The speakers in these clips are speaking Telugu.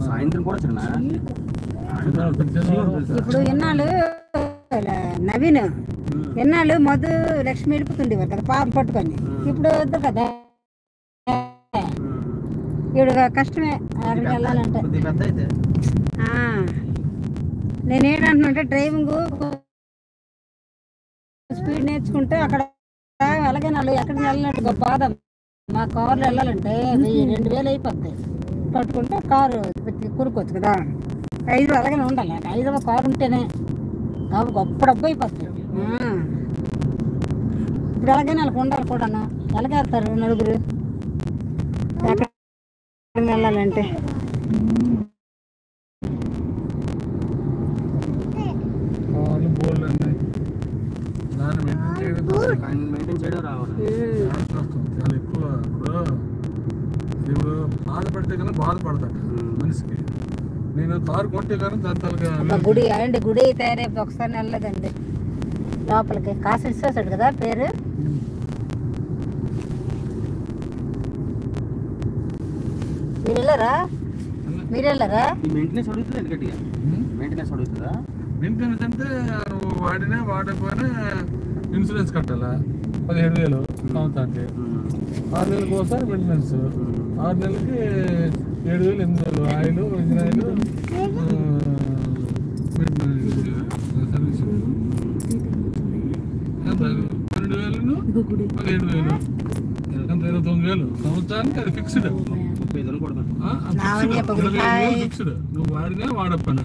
సాయంత్రం కూడా చిన్న ఇప్పుడు ఎన్నాళ్ళు నవీన్ ఎన్నాళ్ళు మధు లక్ష్మి వెళ్ళిపోతుండేవారు కదా పాపం పట్టుకొని. ఇప్పుడు వద్దు కదా, ఇప్పుడు కష్టమే అక్కడికి వెళ్ళాలంటే. నేనేంటంటున్నా డ్రైవింగ్ స్పీడ్ నేర్చుకుంటే అక్కడ అలాగే వాళ్ళు ఎక్కడికి వెళ్ళినట్టు బాధ. మా కార్లో వెళ్ళాలంటే 2000 అయిపోద్ది. పట్టుకుంటే కారు కూరుకోవచ్చు కదా. హైదరాబాద్ అలాగే ఉండాలి, హైదరాబాద్ కారు ఉంటేనే కాబట్టి గొప్ప డబ్బు అయిపోతుంది. ఇప్పుడు ఎలాగైనా వాళ్ళకి ఉండాలి కూడాను. ఎలాగ వెళ్తారు నలుగురు ఎక్కడికి వెళ్ళాలంటే? ఇప్పుడు బాధపడితే కన్నా బాధపడతాడు మనిషికి. నేను కారు కొట్టే కానీ దాని తలగా గుడి అండి, గుడి తయారైపు ఒకసారి వెళ్ళలేదండి లోపలికి. కాసు ఇచ్చేసాడు కదా పేరు. మీరు వెళ్ళారా? మెయింటెనెన్స్ అడుగుతుందా? ఎందుకంటే మెయింటెనెన్స్ అడుగుతుందా? మెయింటెనెన్స్ అంటే నువ్వు వాడినా వాడకపోయినా ఇన్సూరెన్స్ కట్టాలా 17,000 సంవత్సరానికి. 6 నెలలకు ఒకసారి మెయింటెనెన్స్. 6 నెలలకి 7,000 8,000 ఆయిల్ ఇంజిన్ ఆయిల్ సర్వీస్ 12,000 17,000 ఎంత 29,000 సంవత్సరానికి. అది ఫిక్స్డ్. 30,000 కొడతాను. ఫిక్స్డ్. నువ్వు వాడినా వాడకపోయినా.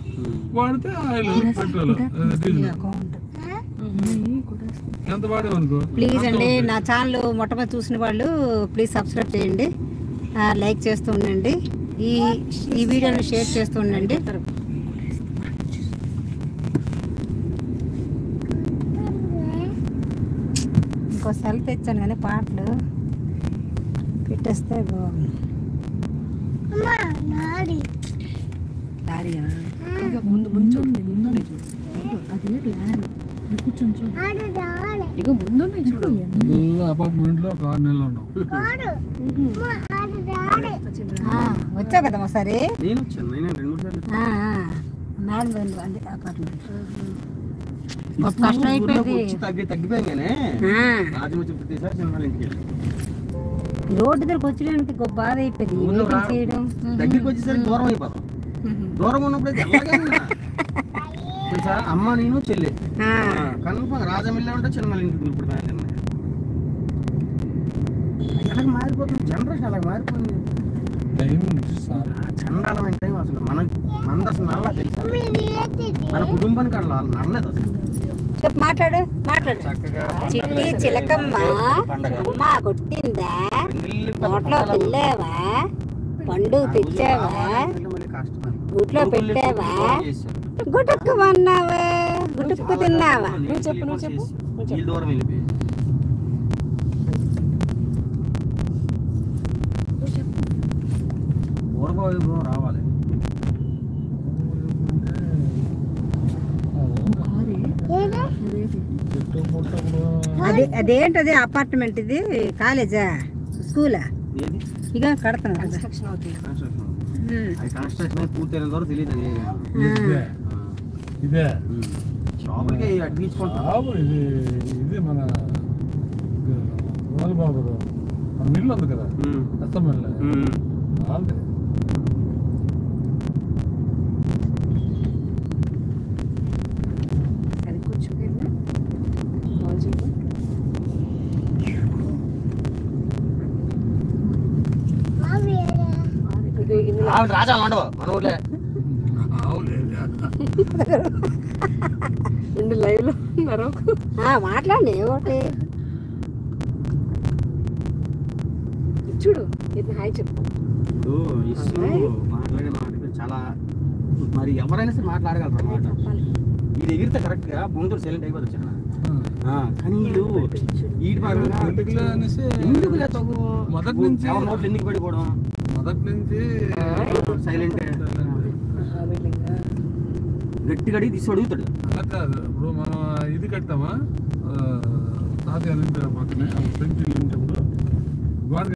వాడితే ఆయిల్ పెట్రోల్ డీజిల్ ఎంత వాడేవనుకో. ప్లీజ్ అండి నా ఛానల్ మొట్టమొదటి చూసిన వాళ్ళు ప్లీజ్ సబ్స్క్రైబ్ చేయండి, లైక్ చేస్తూ ఉండండి, ఈ వీడియోని షేర్ చేస్తూ ఉండండి. ఇంకో సెల్ తెచ్చాను కానీ పాటలు పెట్టేస్తే బాగుంది. అపార్ట్మెంట్ లో 6 నెలలు ఉన్నాం. వచ్చావు కదా ఒకసారి. కష్టం అయిపోయింది. రోడ్డు దగ్గరకు వచ్చేయడానికి గొప్ప బాధ అయిపోయింది. చేయడం దగ్గరికి వచ్చేసరికి దూరం అయిపోతాం. దూరం ఉన్నప్పుడు తెలుసా అమ్మ నేను చెల్లి కన్ఫర్మ్ రాజమిల్లి ఉంటే చిన్న ఇంటికి ఇప్పుడు ఎలాగ మారిపోతుంది జనరేషన్. అలాగ మారిపోయింది. చండాలమైన టైం అసలు మనది అసలు నల్ల తెలుసా? మన కుటుంబానికి అట్లా నల్లలేదు అసలు. మాట్లాడు చిట్టి చిలకమ్మ అమ్మ కొట్టిందా, నోట్లో పిల్లావా, పండు తెచ్చావా, గుట్లో పెట్టావా, గుటుక్కుమన్నావా, గుటుక్కు తిన్నావా? నువ్వు చెప్పు దూరం వెళ్ళిపోయి పూర్వవైభవం రావాలి. అదేంటది అపార్ట్మెంట్? ఇది కాలేజా స్కూలా? ఇక కడతాను కన్స్ట్రక్షన్ పూర్తయిన ద్వారా తెలియదు. ఇదే షాపులకి అడ్డించుకుంటాం. ఇది మన బాబు మన మిల్లు ఉంది కదా, అస్తం మిల్లు. రాజా ఉండవు మన ఊర్లే. లైవ్ లో మాట్లాడి ఒకటి చూడు. హాయ్ చెప్పు. మాట్లాడే మాట చాలా మరి ఎవరైనా సరే మాట్లాడగలరు అన్నమాట. ఇది ఎగిరితే కరెక్ట్ గా బొంగులు సైలెంట్ అయిపోతుంది. కానీ వీళ్ళు వీటి ఎందుకులే తగు మొదటి నుంచి ఎవరి నోట్లు ఎందుకు పడిపోవడం, మొదటి నుంచి సైలెంట్ గట్టిగా అడిగి తీసి అడుగుతాడు. అలా కాదు. ఇప్పుడు మనం ఇది కట్టామా తాతయ్య పక్కనే పెంచి